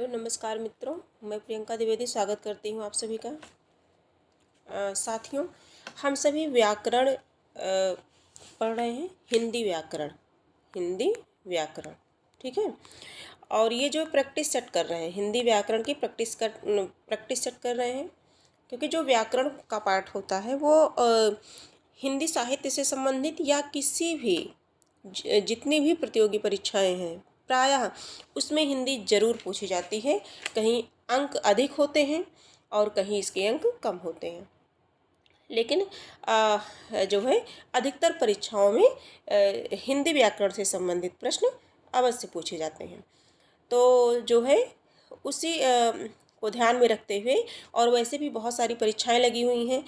Hello नमस्कार मित्रों, मैं प्रियंका द्विवेदी स्वागत करती हूँ आप सभी का। साथियों, हम सभी व्याकरण पढ़ रहे हैं, हिंदी व्याकरण। ठीक है। और ये जो प्रैक्टिस सेट कर रहे हैं, हिंदी व्याकरण की प्रैक्टिस सेट कर रहे हैं, क्योंकि जो व्याकरण का पाठ होता है वो हिंदी साहित्य से संबंधित या किसी भी जितनी भी प्रतियोगी परीक्षाएं हैं प्रायः उसमें हिंदी जरूर पूछी जाती है। कहीं अंक अधिक होते हैं और कहीं इसके अंक कम होते हैं, लेकिन जो है अधिकतर परीक्षाओं में हिंदी व्याकरण से संबंधित प्रश्न अवश्य पूछे जाते हैं। तो जो है उसी को ध्यान में रखते हुए, और वैसे भी बहुत सारी परीक्षाएं लगी हुई हैं,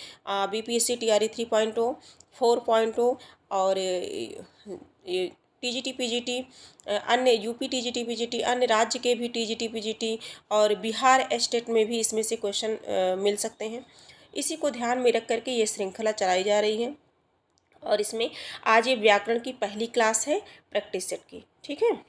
बीपीएससी टीआरई 3.0, 4.0 और ये टीजीटी पीजीटी, अन्य यूपी टीजीटी पीजीटी, अन्य राज्य के भी टीजीटी पीजीटी और बिहार स्टेट में भी इसमें से क्वेश्चन मिल सकते हैं। इसी को ध्यान में रख करके ये श्रृंखला चलाई जा रही है। और इसमें आज ये व्याकरण की पहली क्लास है प्रैक्टिस सेट की। ठीक है।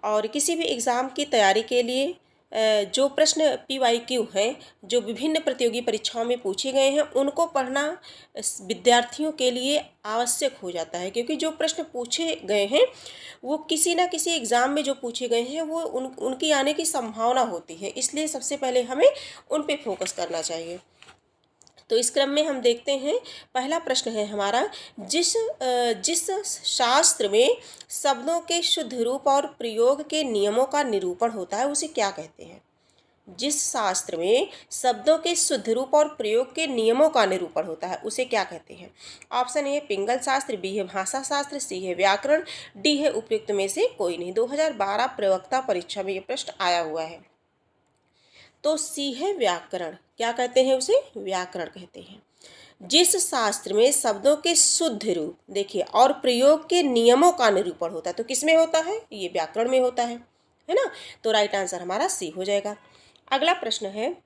और किसी भी एग्ज़ाम की तैयारी के लिए जो प्रश्न PYQ हैं, जो विभिन्न प्रतियोगी परीक्षाओं में पूछे गए हैं, उनको पढ़ना विद्यार्थियों के लिए आवश्यक हो जाता है, क्योंकि जो प्रश्न पूछे गए हैं वो किसी ना किसी एग्ज़ाम में जो पूछे गए हैं वो उनकी आने की संभावना होती है। इसलिए सबसे पहले हमें उन पे फोकस करना चाहिए। तो इस क्रम में हम देखते हैं, पहला प्रश्न है हमारा, जिस शास्त्र में शब्दों के शुद्ध रूप और प्रयोग के नियमों का निरूपण होता है उसे क्या कहते हैं? जिस शास्त्र में शब्दों के शुद्ध रूप और प्रयोग के नियमों का निरूपण होता है उसे क्या कहते हैं? ऑप्शन ए पिंगल शास्त्र, बी है भाषा शास्त्र, सी है व्याकरण, डी है उपयुक्त में से कोई नहीं। 2012 प्रवक्ता परीक्षा में ये प्रश्न आया हुआ है। तो सी है व्याकरण। क्या कहते हैं उसे? व्याकरण कहते हैं। जिस शास्त्र में शब्दों के शुद्ध रूप, देखिए, और प्रयोग के नियमों का निरूपण होता है, तो किस में होता है? ये व्याकरण में होता है ना। तो राइट आंसर हमारा सी हो जाएगा। अगला प्रश्न है,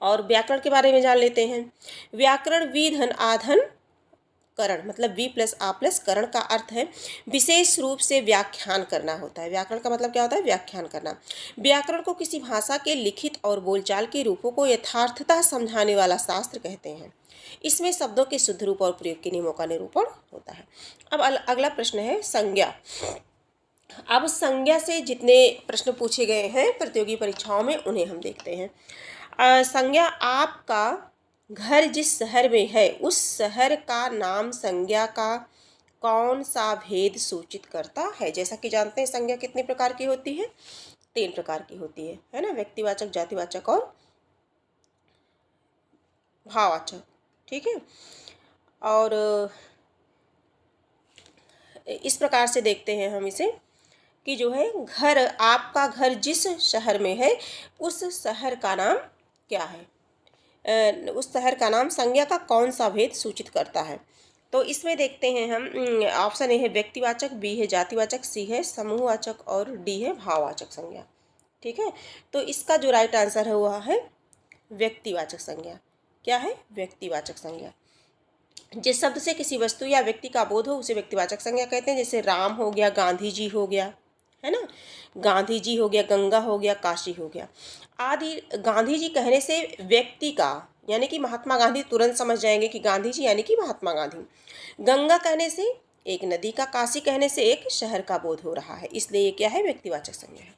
और व्याकरण के बारे में जान लेते हैं। व्याकरण विधन आधन करण, मतलब वी प्लस आ प्लस करण का अर्थ है विशेष रूप से व्याख्यान करना होता है। व्याकरण का मतलब क्या होता है? व्याख्यान करना। व्याकरण को किसी भाषा के लिखित और बोलचाल के रूपों को यथार्थता समझाने वाला शास्त्र कहते हैं। इसमें शब्दों के शुद्ध रूप और प्रयोग के नियमों का निरूपण होता है। अब अगला प्रश्न है संज्ञा। अब संज्ञा से जितने प्रश्न पूछे गए हैं प्रतियोगी परीक्षाओं में उन्हें हम देखते हैं। संज्ञा, आपका घर जिस शहर में है उस शहर का नाम संज्ञा का कौन सा भेद सूचित करता है? जैसा कि जानते हैं संज्ञा कितने प्रकार की होती है? 3 प्रकार की होती है ना। व्यक्तिवाचक, जातिवाचक और भाववाचक। ठीक है। और इस प्रकार से देखते हैं हम इसे कि जो है घर, आपका घर जिस शहर में है उस शहर का नाम क्या है? उस शहर का नाम संज्ञा का कौन सा भेद सूचित करता है? तो इसमें देखते हैं हम, ऑप्शन ए है व्यक्तिवाचक, बी है जातिवाचक, सी है समूहवाचक और डी है भाववाचक संज्ञा। ठीक है। तो इसका जो राइट आंसर है वह है व्यक्तिवाचक संज्ञा। क्या है? व्यक्तिवाचक संज्ञा। जिस शब्द से किसी वस्तु या व्यक्ति का बोध हो उसे व्यक्तिवाचक संज्ञा कहते हैं। जैसे राम हो गया, गांधी जी हो गया, है ना, गांधी जी हो गया, गंगा हो गया, काशी हो गया आदि। गांधी जी कहने से व्यक्ति का, यानी कि महात्मा गांधी, तुरंत समझ जाएंगे कि गांधी जी यानी कि महात्मा गांधी। गंगा कहने से एक नदी का, काशी कहने से एक शहर का बोध हो रहा है, इसलिए ये क्या है? व्यक्तिवाचक संज्ञा है।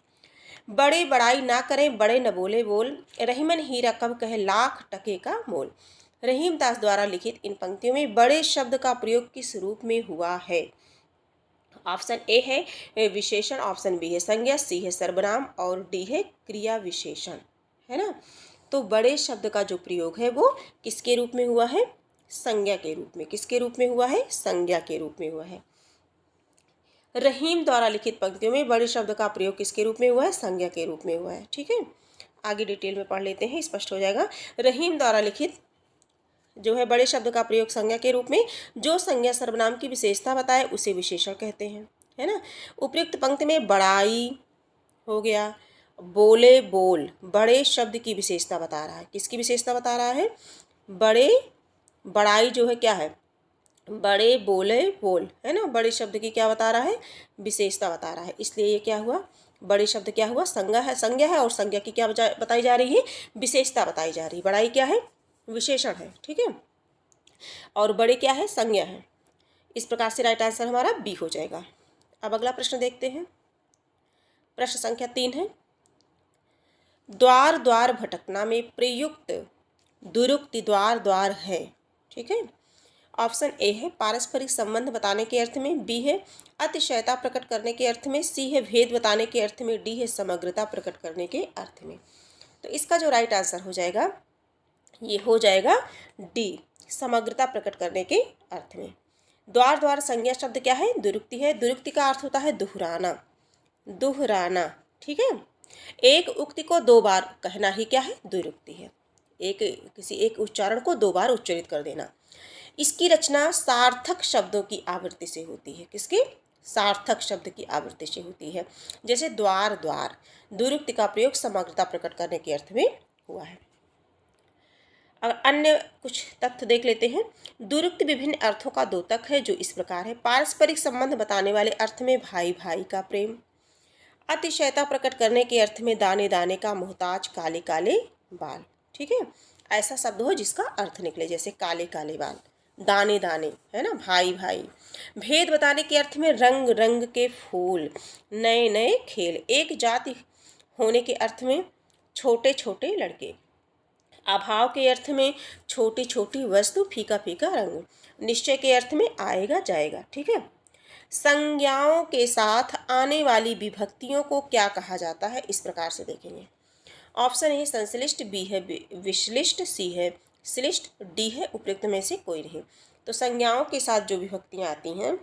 बड़े बड़ाई ना करें, बड़े न बोले बोल, रहीमन हीरा कब कहे लाख टके का मोल। रहीम दास द्वारा लिखित इन पंक्तियों में बड़े शब्द का प्रयोग किस रूप में हुआ है? ऑप्शन ए है विशेषण, ऑप्शन बी है संज्ञा, सी है सर्वनाम और डी है क्रिया विशेषण, है ना। तो बड़े शब्द का जो प्रयोग है वो किसके रूप में हुआ है? संज्ञा के रूप में। किसके रूप में हुआ है? संज्ञा के रूप में हुआ है। रहीम द्वारा लिखित पंक्तियों में बड़े शब्द का प्रयोग किसके रूप में हुआ है? संज्ञा के रूप में हुआ है। ठीक है। आगे डिटेल में पढ़ लेते हैं, स्पष्ट हो जाएगा। रहीम द्वारा लिखित जो है बड़े शब्द का प्रयोग संज्ञा के रूप में, जो संज्ञा सर्वनाम की विशेषता बताए उसे विशेषण कहते हैं, है ना। उपयुक्त पंक्ति में बड़ाई हो गया, बोले बोल, बड़े शब्द की विशेषता बता रहा है। किसकी विशेषता बता रहा है? बड़े, बड़ाई जो है क्या है? बड़े बोले बोल, है ना। बड़े शब्द की क्या बता रहा है? विशेषता बता रहा है, इसलिए ये क्या हुआ? बड़े शब्द क्या हुआ, संज्ञा है और संज्ञा की क्या बताई जा रही है, विशेषता बताई जा रही है। बड़ाई क्या है, विशेषण है, ठीक है, और बड़े क्या है, संज्ञा है। इस प्रकार से राइट आंसर हमारा बी हो जाएगा। अब अगला प्रश्न देखते हैं, प्रश्न संख्या 3 है, द्वार द्वार भटकना में प्रयुक्त दुरुक्ति द्वार द्वार है, ठीक है। ऑप्शन ए है पारस्परिक संबंध बताने के अर्थ में, बी है अतिशयता प्रकट करने के अर्थ में, सी है भेद बताने के अर्थ में, डी है समग्रता प्रकट करने के अर्थ में। तो इसका जो राइट आंसर हो जाएगा ये हो जाएगा डी, समग्रता प्रकट करने के अर्थ में। द्वार द्वार संज्ञा शब्द क्या है, दुरुक्ति है। दुरुक्ति का अर्थ होता है दोहराना, दोहराना, ठीक है। एक उक्ति को दो बार कहना ही क्या है, दुरुक्ति है। किसी एक उच्चारण को दो बार उच्चारित कर देना। इसकी रचना सार्थक शब्दों की आवृत्ति से होती है। किसकी, सार्थक शब्द की आवृत्ति से होती है। जैसे द्वार द्वार, दुरुक्ति का प्रयोग समग्रता प्रकट करने के अर्थ में हुआ है। अब अन्य कुछ तथ्य देख लेते हैं। दुरुक्ति विभिन्न अर्थों का द्योतक है जो इस प्रकार है। पारस्परिक संबंध बताने वाले अर्थ में भाई भाई का प्रेम, अतिशयता प्रकट करने के अर्थ में दाने दाने का मोहताज काले काले बाल, ठीक है। ऐसा शब्द हो जिसका अर्थ निकले, जैसे काले काले बाल, दाने दाने, है ना, भाई भाई। भेद बताने के अर्थ में रंग रंग के फूल, नए नए खेल। एक जाति होने के अर्थ में छोटे छोटे लड़के। अभाव के अर्थ में छोटी छोटी वस्तु, फीका फीका रंग। निश्चय के अर्थ में आएगा जाएगा, ठीक है। संज्ञाओं के साथ आने वाली विभक्तियों को क्या कहा जाता है, इस प्रकार से देखेंगे। ऑप्शन ए संश्लिष्ट, बी है विश्लिष्ट, सी है श्लिष्ट, डी है उपयुक्त में से कोई नहीं। तो संज्ञाओं के साथ जो विभक्तियां आती हैं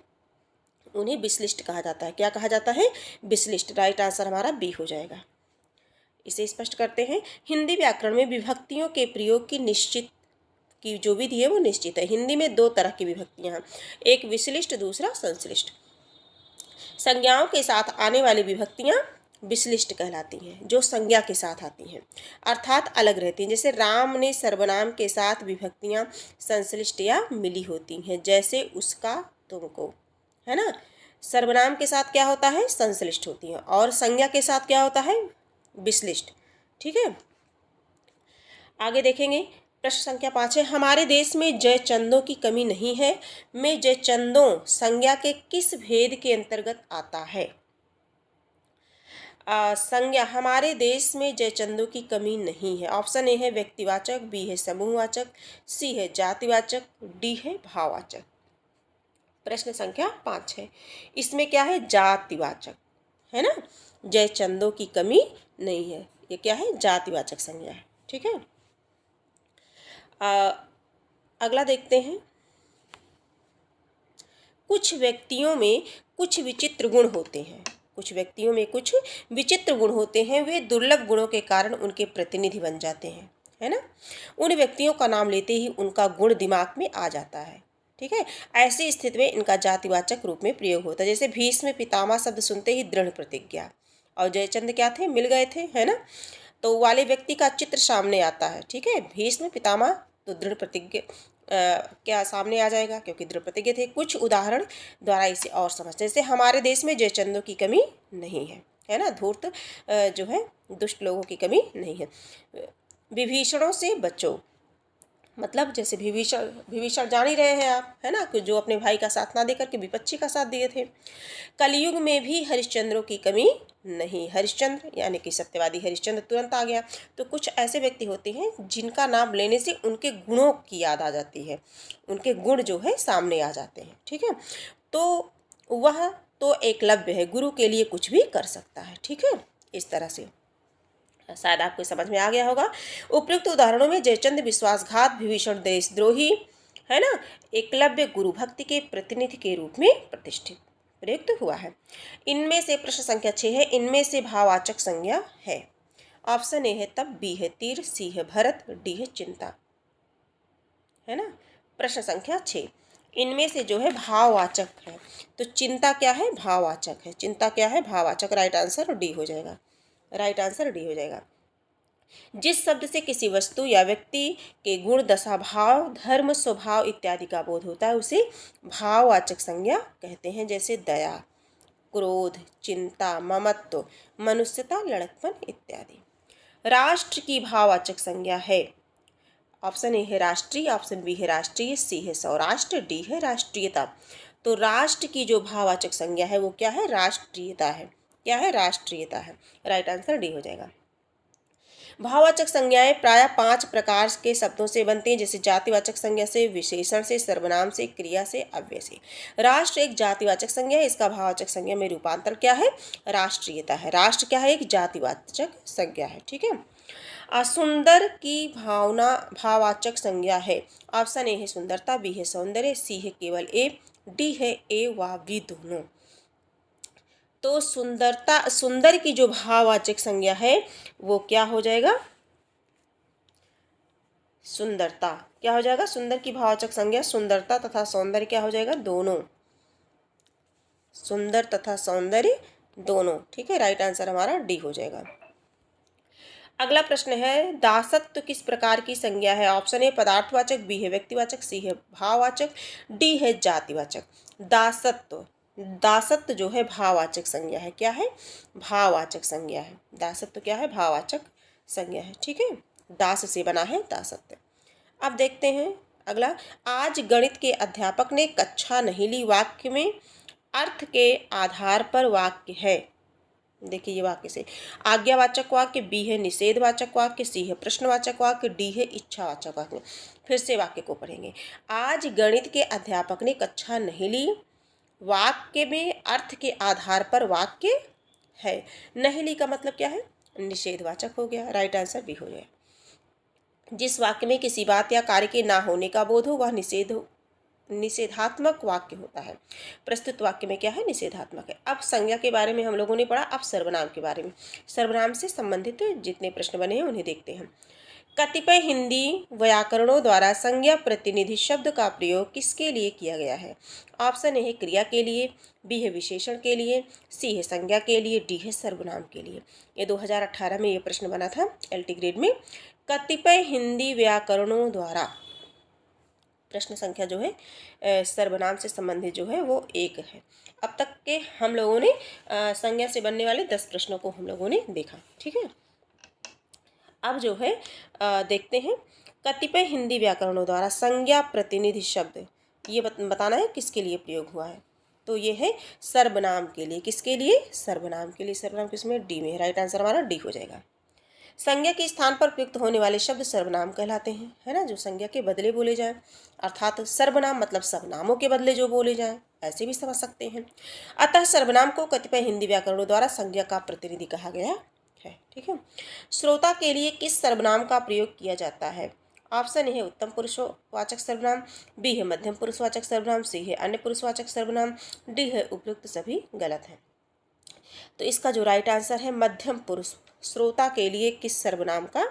उन्हें विश्लिष्ट कहा जाता है। क्या कहा जाता है, विश्लिष्ट। राइट आंसर हमारा बी हो जाएगा। इसे स्पष्ट करते हैं। हिंदी व्याकरण में विभक्तियों के प्रयोग की निश्चित की जो विधि है वो निश्चित है। हिंदी में दो तरह की विभक्तियां हैं, एक विश्लिष्ट, दूसरा संश्लिष्ट। संज्ञाओं के साथ आने वाली विभक्तियां विश्लिष्ट कहलाती हैं, जो संज्ञा के साथ आती हैं अर्थात अलग रहती हैं। जैसे राम ने सर्वनाम के साथ विभक्तियां संश्लिष्ट या मिली होती हैं, जैसे उसका तुमको, है ना। सर्वनाम के साथ क्या होता है, संश्लिष्ट होती हैं, और संज्ञा के साथ क्या होता है, विश्लिष्ट, ठीक है। आगे देखेंगे, प्रश्न संख्या 5 है, हमारे देश में जयचंदों की कमी नहीं है में जयचंदों संज्ञा के किस भेद के अंतर्गत आता है। संज्ञा, हमारे देश में जयचंदों की कमी नहीं है। ऑप्शन ए है व्यक्तिवाचक, बी है समूहवाचक, सी है जातिवाचक, डी है भाववाचक। प्रश्न संख्या 5 है, इसमें क्या है, जातिवाचक, है ना। जयचंदों की कमी नहीं है, ये क्या है, जातिवाचक संज्ञा है, ठीक है। अगला देखते हैं। कुछ व्यक्तियों में कुछ विचित्र गुण होते हैं, कुछ व्यक्तियों में कुछ विचित्र गुण होते हैं, वे दुर्लभ गुणों के कारण उनके प्रतिनिधि बन जाते हैं, है ना। उन व्यक्तियों का नाम लेते ही उनका गुण दिमाग में आ जाता है, ठीक है। ऐसी स्थिति में इनका जातिवाचक रूप में प्रयोग होता है। जैसे भीष्म पितामह शब्द सुनते ही दृढ़ प्रतिज्ञा, और जयचंद क्या थे, मिल गए थे, है ना। तो वाले व्यक्ति का चित्र सामने आता है, ठीक है। भीष्म पितामह तो दृढ़ प्रतिज्ञा क्या सामने आ जाएगा, क्योंकि दृढ़ प्रतिज्ञ थे। कुछ उदाहरण द्वारा इसे और समझते हैं। जैसे हमारे देश में जयचंदों की कमी नहीं है ना। धूर्त जो है दुष्ट लोगों की कमी नहीं है। विभीषणों से बचो, मतलब जैसे विभीषण जान ही रहे हैं आप, है ना, कि जो अपने भाई का साथ ना देकर के विपक्षी का साथ दिए थे। कलयुग में भी हरिश्चंद्रों की कमी नहीं। हरिश्चंद्र यानी कि सत्यवादी हरिश्चंद्र तुरंत आ गया। तो कुछ ऐसे व्यक्ति होते हैं जिनका नाम लेने से उनके गुणों की याद आ जाती है, उनके गुण जो है सामने आ जाते हैं, ठीक है। तो वह तो एकलव्य है, गुरु के लिए कुछ भी कर सकता है, ठीक है। इस तरह से शायद आपको समझ में आ गया होगा। उपयुक्त उदाहरणों में जयचंद विश्वासघात, विभीषण देशद्रोही, है ना, एकलव्य गुरु भक्ति के प्रतिनिधि के रूप में प्रतिष्ठित प्रयुक्त हुआ है। इनमें से प्रश्न संख्या 6 है, इनमें से भाववाचक संज्ञा है। ऑप्शन ए है तप, बी है तीर, सी है भरत, डी है चिंता, है ना। प्रश्न संख्या 6, इनमें से जो है भाववाचक है, तो चिंता क्या है, भाववाचक है। चिंता क्या है, भाववाचक। राइट आंसर डी हो जाएगा, राइट आंसर डी हो जाएगा। जिस शब्द से किसी वस्तु या व्यक्ति के गुण, दशा, भाव, धर्म, स्वभाव इत्यादि का बोध होता है उसे भाववाचक संज्ञा कहते हैं। जैसे दया, क्रोध, चिंता, ममत्व, मनुष्यता, लड़कपन इत्यादि। राष्ट्र की भाववाचक संज्ञा है। ऑप्शन ए है राष्ट्रीय, ऑप्शन बी है राष्ट्रीय, सी है सौराष्ट्र, डी है राष्ट्रीयता। तो राष्ट्र की जो भाववाचक संज्ञा है वो क्या है? राष्ट्रीयता है। क्या है? राष्ट्रीयता है। राइट आंसर डी हो जाएगा। भाववाचक संज्ञाएं प्रायः 5 प्रकार के शब्दों से बनती हैं, जैसे जातिवाचक संज्ञा से, विशेषण से, सर्वनाम से, क्रिया से, अव्यय से। राष्ट्र एक जातिवाचक संज्ञा है, इसका भाववाचक संज्ञा में रूपांतर क्या है? राष्ट्रीयता है। राष्ट्र क्या है? एक जातिवाचक संज्ञा है। ठीक है। सुंदर की भाववाचक संज्ञा है। ऑप्शन ए है सुंदरता, बी है सौंदर्य, सी है केवल ए, डी है ए व बी दोनों। तो सुंदर की जो भाववाचक संज्ञा है वो क्या हो जाएगा? सुंदरता। क्या हो जाएगा? सुंदर की भाववाचक संज्ञा सुंदरता तथा सौंदर्य क्या हो जाएगा? दोनों। सुंदर तथा सौंदर्य दोनों। ठीक है, राइट आंसर हमारा डी हो जाएगा। अगला प्रश्न है, दासत्व किस प्रकार की संज्ञा है? ऑप्शन ए पदार्थवाचक, बी है व्यक्तिवाचक, सी है भाववाचक, डी है जातिवाचक। दासत्व जो है भाववाचक संज्ञा है। क्या है? भाववाचक संज्ञा है। दासत्व क्या है? भाववाचक संज्ञा है। ठीक है, दास से बना है दासत्व। अब देखते हैं अगला, आज गणित के अध्यापक ने कक्षा नहीं ली वाक्य में अर्थ के आधार पर वाक्य है। देखिए ये वाक्य से, आज्ञावाचक वाक्य, बी है निषेधवाचक वाक्य, सी है प्रश्नवाचक वाक्य, डी है इच्छावाचक वाक्य। फिर से वाक्य को पढ़ेंगे। आज गणित के अध्यापक ने कक्षा नहीं ली, वाक्य में अर्थ के आधार पर वाक्य है। नहीं ली का मतलब क्या है? निषेधवाचक हो गया। राइट आंसर बी हो गया। जिस वाक्य में किसी बात या कार्य के ना होने का बोध हो वह निषेधात्मक वाक्य होता है। प्रस्तुत वाक्य में क्या है? निषेधात्मक है। अब संज्ञा के बारे में हम लोगों ने पढ़ा, अब सर्वनाम के बारे में। सर्वनाम से संबंधित जितने प्रश्न बने हैं उन्हें देखते हैं। कतिपय हिंदी व्याकरणों द्वारा संज्ञा प्रतिनिधि शब्द का प्रयोग किसके लिए किया गया है? ऑप्शन ए है क्रिया के लिए, बी है विशेषण के लिए, सी है संज्ञा के लिए, डी है सर्वनाम के लिए। ये 2018 में ये प्रश्न बना था LT ग्रेड में। कतिपय हिंदी व्याकरणों द्वारा, प्रश्न संख्या जो है सर्वनाम से संबंधित जो है वो 1 है। अब तक के हम लोगों ने संज्ञा से बनने वाले 10 प्रश्नों को हम लोगों ने देखा। ठीक है, अब जो है देखते हैं कतिपय हिंदी व्याकरणों द्वारा संज्ञा प्रतिनिधि शब्द, ये बताना है किसके लिए प्रयोग हुआ है। तो ये है सर्वनाम के लिए। किसके लिए? सर्वनाम के लिए। सर्वनाम किसमें? डी में। राइट आंसर हमारा डी हो जाएगा। संज्ञा के स्थान पर प्रयुक्त होने वाले शब्द सर्वनाम कहलाते हैं, है ना, जो संज्ञा के बदले बोले जाएं। अर्थात सर्वनाम मतलब सब नामों के बदले जो बोले जाएं, ऐसे भी समझ सकते हैं। अतः सर्वनाम को कतिपय हिंदी व्याकरणों द्वारा संज्ञा का प्रतिनिधि कहा गया है। ठीक है। श्रोता के लिए किस सर्वनाम का प्रयोग किया जाता है? ऑप्शन ए है उत्तम पुरुषवाचक सर्वनाम, बी है मध्यम पुरुषवाचक सर्वनाम, सी है अन्य पुरुषवाचक सर्वनाम, डी है उपयुक्त सभी गलत है। तो इसका जो राइट आंसर है मध्यम पुरुष। श्रोता के लिए किस सर्वनाम का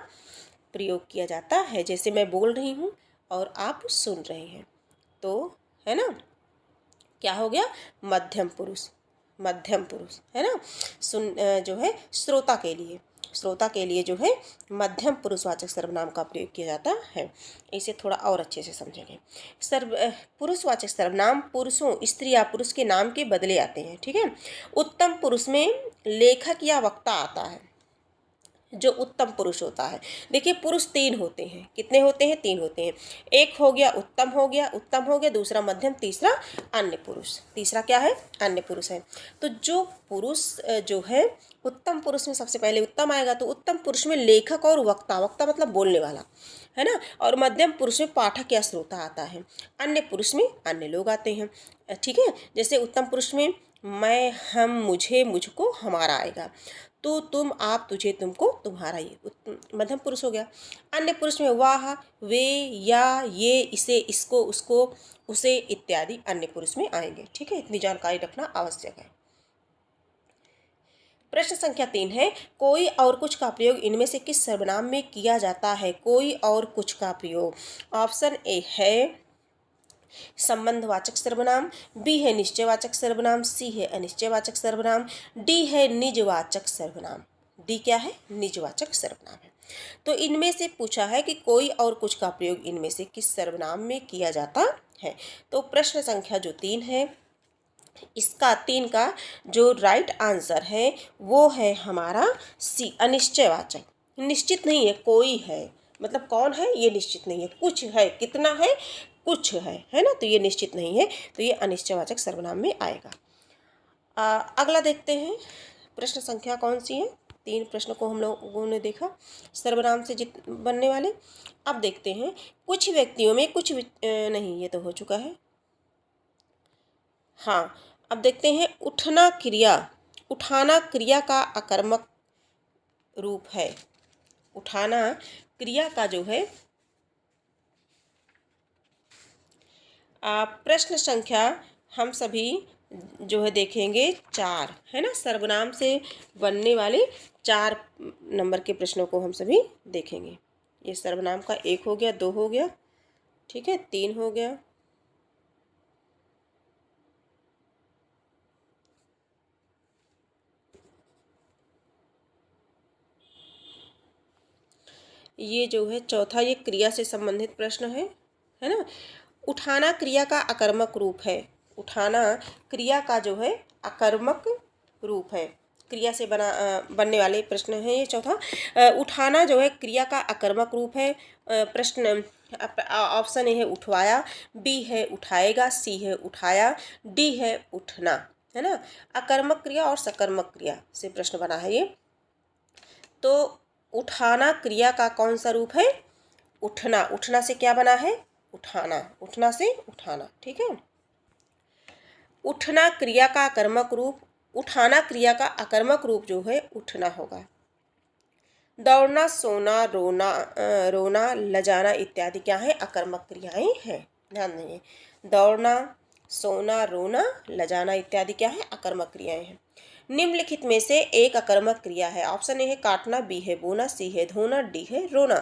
प्रयोग किया जाता है? जैसे मैं बोल रही हूँ और आप सुन रहे हैं, तो है ना, क्या हो गया? मध्यम पुरुष। मध्यम पुरुष है ना। जो है श्रोता के लिए जो है मध्यम पुरुषवाचक सर्वनाम का प्रयोग किया जाता है। इसे थोड़ा और अच्छे से समझेंगे। पुरुषवाचक सर्वनाम पुरुषों, स्त्री या पुरुष के नाम के बदले आते हैं। ठीक है। उत्तम पुरुष में लेखक या वक्ता आता है, जो उत्तम पुरुष होता है। देखिए पुरुष 3 होते हैं। कितने होते हैं? 3 होते हैं। एक हो गया उत्तम हो गया, दूसरा मध्यम, तीसरा अन्य पुरुष। तीसरा क्या है? अन्य पुरुष है। तो जो पुरुष जो है उत्तम पुरुष में सबसे पहले उत्तम आएगा। तो उत्तम पुरुष में लेखक और वक्ता मतलब बोलने वाला, है ना, और मध्यम पुरुष में पाठक या श्रोता आता है। अन्य पुरुष में अन्य लोग आते हैं। ठीक है। जैसे उत्तम पुरुष में मैं, हम, मुझे, मुझको, हमारा आएगा। तू, तुम, आप, तुझे, तुमको, तुम्हारा, ये मध्यम पुरुष हो गया। अन्य पुरुष में वाह, वे, या, ये, इसे, इसको, उसको, उसे इत्यादि अन्य पुरुष में आएंगे। ठीक है, इतनी जानकारी रखना आवश्यक है। प्रश्न संख्या 3 है, कोई और कुछ का प्रयोग इनमें से किस सर्वनाम में किया जाता है? कोई और कुछ का प्रयोग। ऑप्शन ए है संबंधवाचक सर्वनाम, बी है निश्चयवाचक सर्वनाम, सी है अनिश्चयवाचक सर्वनाम, डी है निजवाचक सर्वनाम। डी क्या है? निजवाचक सर्वनाम है। तो इनमें से पूछा है कि कोई और कुछ का प्रयोग इनमें से किस सर्वनाम में किया जाता है। तो प्रश्न संख्या जो 3 है इसका 3 का जो राइट आंसर है वो है हमारा सी, अनिश्चयवाचक। निश्चित नहीं है, कोई है, मतलब कौन है ये निश्चित नहीं है, कुछ है, कितना है, कुछ है ना, तो ये निश्चित नहीं है, तो ये अनिश्चयवाचक सर्वनाम में आएगा। अगला देखते हैं, प्रश्न संख्या कौन सी है। 3 प्रश्न को हम लोगों ने देखा सर्वनाम से बनने वाले। अब देखते हैं कुछ व्यक्तियों में कुछ नहीं, ये तो हो चुका है। हाँ, अब देखते हैं उठना क्रिया, उठाना क्रिया का आकर्मक रूप है। उठाना क्रिया का जो है प्रश्न संख्या हम सभी जो है देखेंगे 4 है ना, सर्वनाम से बनने वाले 4 नंबर के प्रश्नों को हम सभी देखेंगे। ये सर्वनाम का 1 हो गया, 2 हो गया, ठीक है, 3 हो गया, ये जो है चौथा, ये क्रिया से संबंधित प्रश्न है ना। उठाना क्रिया का आकर्मक रूप है। उठाना क्रिया का जो है आकर्मक रूप है, क्रिया से बनने वाले प्रश्न है ये चौथा। उठाना जो है क्रिया का आकर्मक रूप है। प्रश्न ऑप्शन ए है उठवाया, बी है उठाएगा, सी है उठाया, डी है उठना, है ना। आकर्मक क्रिया और सकर्मक क्रिया से प्रश्न बना है ये। तो उठाना क्रिया का कौन सा रूप है, उठना। उठना से क्या बना है, उठाना, उठना से उठाना, ठीक है। उठना क्रिया का आकर्मक रूप, उठाना क्रिया का आकर्मक रूप जो है उठना होगा। दौड़ना, सोना, रोना, रोना, लजाना इत्यादि क्या है, आकर्मक क्रियाएं हैं, ध्यान देंगे। दौड़ना, सोना, रोना, लजाना इत्यादि क्या है, आकर्मक क्रियाएं हैं। निम्नलिखित में से एक आकर्मक क्रिया है। ऑप्शन ए है काटना, बी है बोना, सी है धोना, डी है रोना।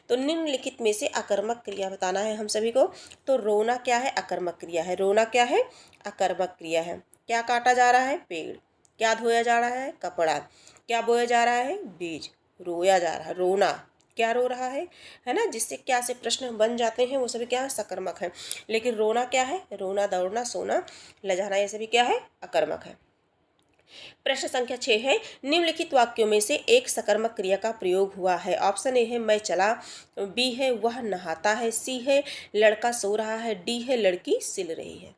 तो निम्नलिखित में से आकर्मक क्रिया बताना है हम सभी को। तो रोना क्या है, आकर्मक क्रिया है। रोना क्या है, आकर्मक क्रिया है। क्या काटा जा रहा है, पेड़। क्या धोया जा रहा है, कपड़ा। क्या बोया जा रहा है, बीज। रोया जा रहा है, रोना, क्या रो रहा है ना। जिससे क्या से प्रश्न बन जाते हैं वो सभी क्या है, सकर्मक है। लेकिन रोना क्या है, रोना, दौड़ना, सोना, लजाना, ये सभी क्या है, अकर्मक है। प्रश्न संख्या 6 है, निम्नलिखित वाक्यों में से एक सकर्मक क्रिया का प्रयोग हुआ है। ऑप्शन ए है मैं चला, बी है वह नहाता है, सी है लड़का सो रहा है, डी है लड़की सिल रही है।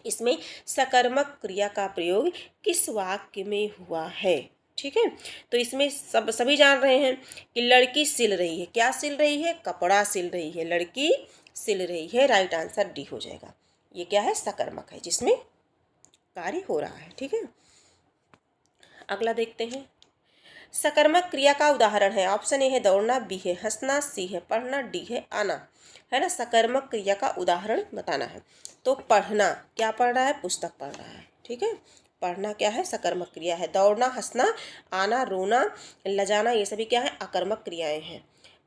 इसमें सकर्मक क्रिया का प्रयोग किस वाक्य में हुआ है, ठीक है। तो इसमें सभी जान रहे हैं कि लड़की सिल रही है। क्या सिल रही है, कपड़ा सिल रही है, लड़की सिल रही है। राइट आंसर डी हो जाएगा। ये क्या है, सकर्मक है जिसमें कार्य हो रहा है, ठीक है। अगला देखते हैं, सकर्मक क्रिया का उदाहरण है। ऑप्शन ए है दौड़ना, बी है हंसना, सी है पढ़ना, डी है आना, है ना। सकर्मक क्रिया का उदाहरण बताना है। तो पढ़ना, क्या पढ़ रहा है, पुस्तक पढ़ रहा है, ठीक है। पढ़ना क्या है, सकर्मक क्रिया है। दौड़ना, हंसना, आना, रोना, लजाना, ये सभी क्या है, अकर्मक क्रियाएं हैं।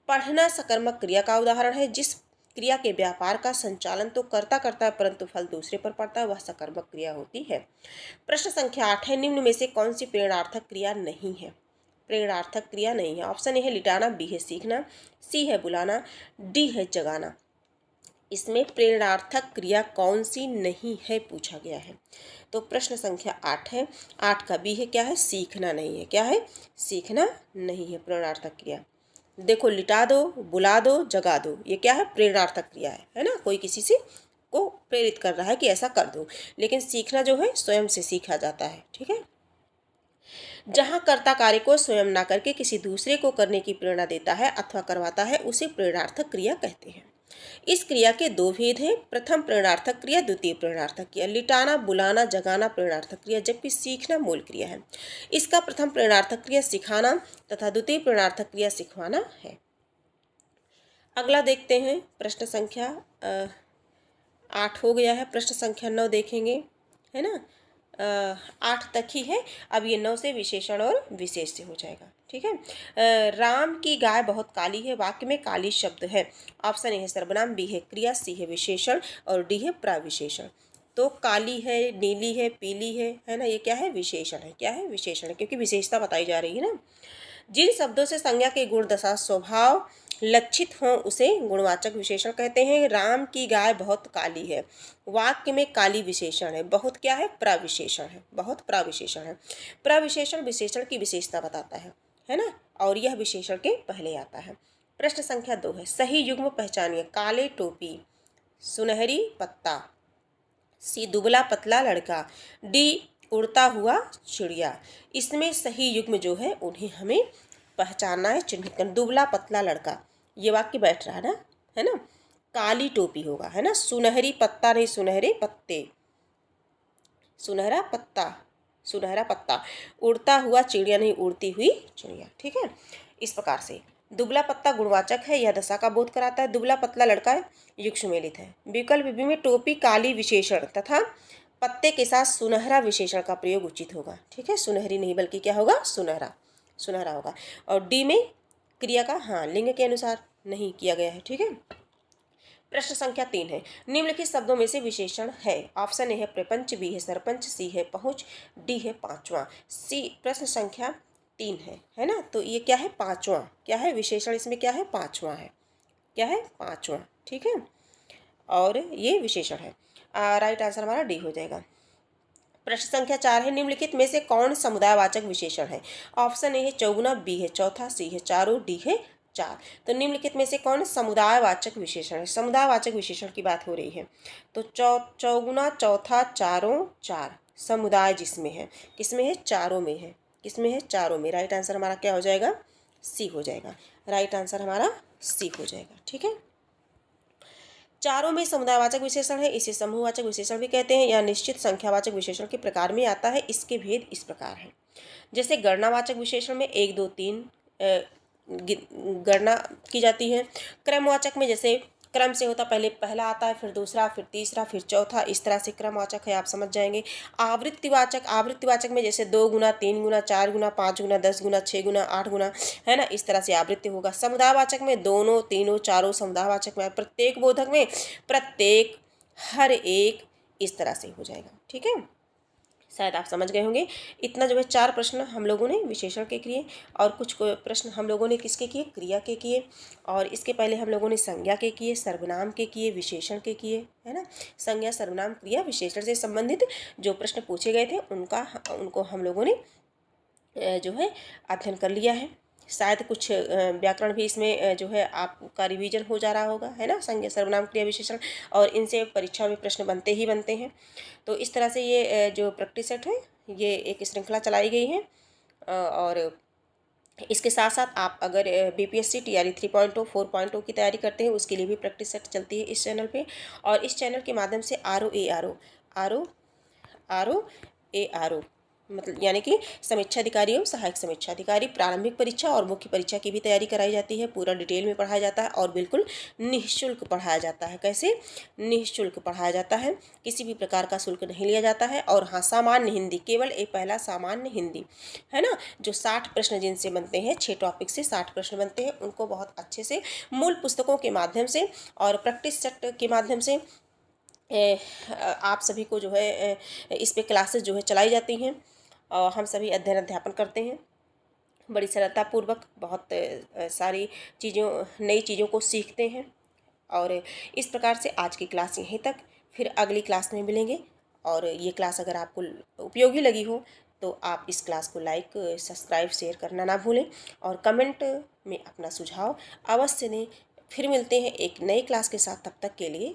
पढ़ना सकर्मक क्रिया का उदाहरण है। जिस क्रिया के व्यापार का संचालन तो करता है परंतु फल दूसरे पर पड़ता है, वह सकर्मक क्रिया होती है। प्रश्न संख्या 8 है, निम्न में से कौन सी प्रेरणार्थक क्रिया नहीं है। प्रेरणार्थक क्रिया नहीं है। ऑप्शन ए है लिटाना, बी है सीखना, सी है बुलाना, डी है जगाना। इसमें प्रेरणार्थक क्रिया कौन सी नहीं है पूछा गया है। तो प्रश्न संख्या 8 है। 8 का बी है, क्या है, सीखना नहीं है। क्या है, सीखना नहीं है प्रेरणार्थक क्रिया। देखो, लिटा दो, बुला दो, जगा दो, ये क्या है, प्रेरणार्थक क्रिया है ना। कोई किसी से को प्रेरित कर रहा है कि ऐसा कर दो। लेकिन सीखना जो है स्वयं से सीखा जाता है, ठीक है। जहाँ कर्ता कार्य को स्वयं ना करके किसी दूसरे को करने की प्रेरणा देता है अथवा करवाता है, उसे प्रेरणार्थक क्रिया कहते हैं। इस क्रिया के 2 भेद हैं, प्रथम प्रेरणार्थक क्रिया, द्वितीय प्रेरणार्थक क्रिया। लिटाना, बुलाना, जगाना प्रेरणार्थक क्रिया, जबकि सीखना मूल क्रिया है। इसका प्रथम प्रेरणार्थक क्रिया सिखाना तथा द्वितीय प्रेरणार्थक क्रिया सिखवाना है। अगला देखते हैं, प्रश्न संख्या 8 हो गया है। प्रश्न संख्या 9 देखेंगे, है ना। 8 तक ही है। अब ये 9 से विशेषण और विशेष से हो जाएगा, ठीक है। राम की गाय बहुत काली है, वाक्य में काली शब्द है। ऑप्शन ए है सर्वनाम, बी है क्रिया, सी है विशेषण और डी है प्रविशेषण। तो काली है, नीली है, पीली है ना, ये क्या है, विशेषण है। क्या है, विशेषण है, क्योंकि विशेषता बताई जा रही है ना। जिन शब्दों से संज्ञा के गुण, दशा, स्वभाव लक्षित हों उसे गुणवाचक विशेषण कहते हैं। राम की गाय बहुत काली है, वाक्य में काली विशेषण है। बहुत क्या है? प्रविशेषण है। बहुत प्रविशेषण है। प्रविशेषण विशेषण की विशेषता बताता है ना, और यह विशेषण के पहले आता है। प्रश्न संख्या 2 है, सही युग्म पहचानिए। काले टोपी, सुनहरी पत्ता, सी दुबला पतला लड़का, डी उड़ता हुआ चिड़िया। इसमें सही युग्म जो है उन्हें हमें पहचानना है, चिन्हित करना। दुबला पतला लड़का, ये वाक्य बैठ रहा है ना। काली टोपी होगा, है ना। सुनहरी पत्ता नहीं, सुनहरे पत्ते, सुनहरा पत्ता, सुनहरा पत्ता। उड़ता हुआ चिड़िया नहीं, उड़ती हुई चिड़िया। ठीक है, इस प्रकार से दुबला पत्ता गुणवाचक है, यह दशा का बोध कराता है। दुबला पतला लड़का युग्ममेलित है। विकल्प बी में टोपी काली विशेषण तथा पत्ते के साथ सुनहरा विशेषण का प्रयोग उचित होगा। ठीक है, सुनहरी नहीं बल्कि क्या होगा? सुनहरा, सुनहरा होगा। और डी में क्रिया का हाँ लिंग के अनुसार नहीं किया गया है। ठीक है, प्रश्न संख्या 3 है, निम्नलिखित शब्दों में से विशेषण है। ऑप्शन ए है प्रपंच, बी है सरपंच, सी है पहुँच, डी है पांचवा। सी प्रश्न संख्या 3 है ना। तो ये क्या है? पांचवा। क्या है विशेषण? इसमें क्या है? पांचवा है। क्या है? पांचवा। ठीक है, और ये विशेषण है। राइट आंसर हमारा डी हो जाएगा। प्रश्न संख्या 4 है, निम्नलिखित में से कौन समुदायवाचक विशेषण है? ऑप्शन ए है चौगुना, बी है चौथा, सी है चारों, डी है चार। तो निम्नलिखित में से कौन समुदायवाचक विशेषण है? समुदायवाचक विशेषण की बात हो रही है। तो चौगुना, चौथा, चारों, चार। समुदाय जिसमें है, किसमें है? चारों में है। किसमें है? चारों में। राइट आंसर हमारा क्या हो जाएगा? सी हो जाएगा। राइट आंसर हमारा सी हो जाएगा। ठीक है, चारों में समुदायवाचक विशेषण है, इसे समूहवाचक विशेषण भी कहते हैं। यह निश्चित संख्यावाचक विशेषण के प्रकार में आता है। इसके भेद इस प्रकार हैं। जैसे गणनावाचक विशेषण में 1 2 3 गणना की जाती है। क्रमवाचक में जैसे क्रम से होता, पहले पहला आता है, फिर दूसरा, फिर तीसरा, फिर चौथा, इस तरह से क्रमवाचक है, आप समझ जाएंगे। आवृत्तिवाचक में जैसे 2 गुना, 3 गुना, 4 गुना, 5 गुना, 10 गुना, 6 गुना, 8 गुना, है ना, इस तरह से आवृत्ति होगा। समुदायवाचक में दोनों, तीनों, चारों। समुदायवाचक में प्रत्येक, बोधक में प्रत्येक, हर एक, इस तरह से हो जाएगा। ठीक है, शायद आप समझ गए होंगे। इतना जो है 4 प्रश्न हम लोगों ने विशेषण के किए, और कुछ प्रश्न हम लोगों ने किसके किए? क्रिया के किए। और इसके पहले हम लोगों ने संज्ञा के किए, सर्वनाम के किए, विशेषण के किए, है ना। संज्ञा, सर्वनाम, क्रिया, विशेषण से संबंधित जो प्रश्न पूछे गए थे उनको हम लोगों ने जो है अध्ययन कर लिया है। शायद कुछ व्याकरण भी इसमें जो है आपका रिवीजन हो जा रहा होगा, है ना। संज्ञा, सर्वनाम, क्रिया, विशेषण, और इनसे परीक्षा में प्रश्न बनते ही बनते हैं। तो इस तरह से ये जो प्रैक्टिस सेट है, ये एक श्रृंखला चलाई गई है। और इसके साथ साथ आप अगर बीपीएससी टीआरई 3.0 4.0 की तैयारी करते हैं, उसके लिए भी प्रैक्टिस सेट चलती है इस चैनल पे। और इस चैनल के माध्यम से आर ओ मतलब यानी कि समीक्षा अधिकारी एवं सहायक समीक्षा अधिकारी, प्रारंभिक परीक्षा और मुख्य परीक्षा की भी तैयारी कराई जाती है। पूरा डिटेल में पढ़ाया जाता है और बिल्कुल निःशुल्क पढ़ाया जाता है। कैसे? निःशुल्क पढ़ाया जाता है, किसी भी प्रकार का शुल्क नहीं लिया जाता है। और हाँ, सामान्य हिंदी, केवल एक पहला सामान्य हिंदी, है ना, जो 60 प्रश्न जिनसे बनते हैं, 6 टॉपिक से 60 प्रश्न बनते हैं, उनको बहुत अच्छे से मूल पुस्तकों के माध्यम से और प्रैक्टिस सेट के माध्यम से आप सभी को जो है इस पे क्लासेस जो है चलाई जाती हैं। और हम सभी अध्ययन अध्यापन करते हैं बड़ी सरलतापूर्वक, बहुत सारी नई चीज़ों को सीखते हैं। और इस प्रकार से आज की क्लास यहीं तक, फिर अगली क्लास में मिलेंगे। और ये क्लास अगर आपको उपयोगी लगी हो तो आप इस क्लास को लाइक, सब्सक्राइब, शेयर करना ना भूलें, और कमेंट में अपना सुझाव अवश्य दें। फिर मिलते हैं एक नई क्लास के साथ, तब तक के लिए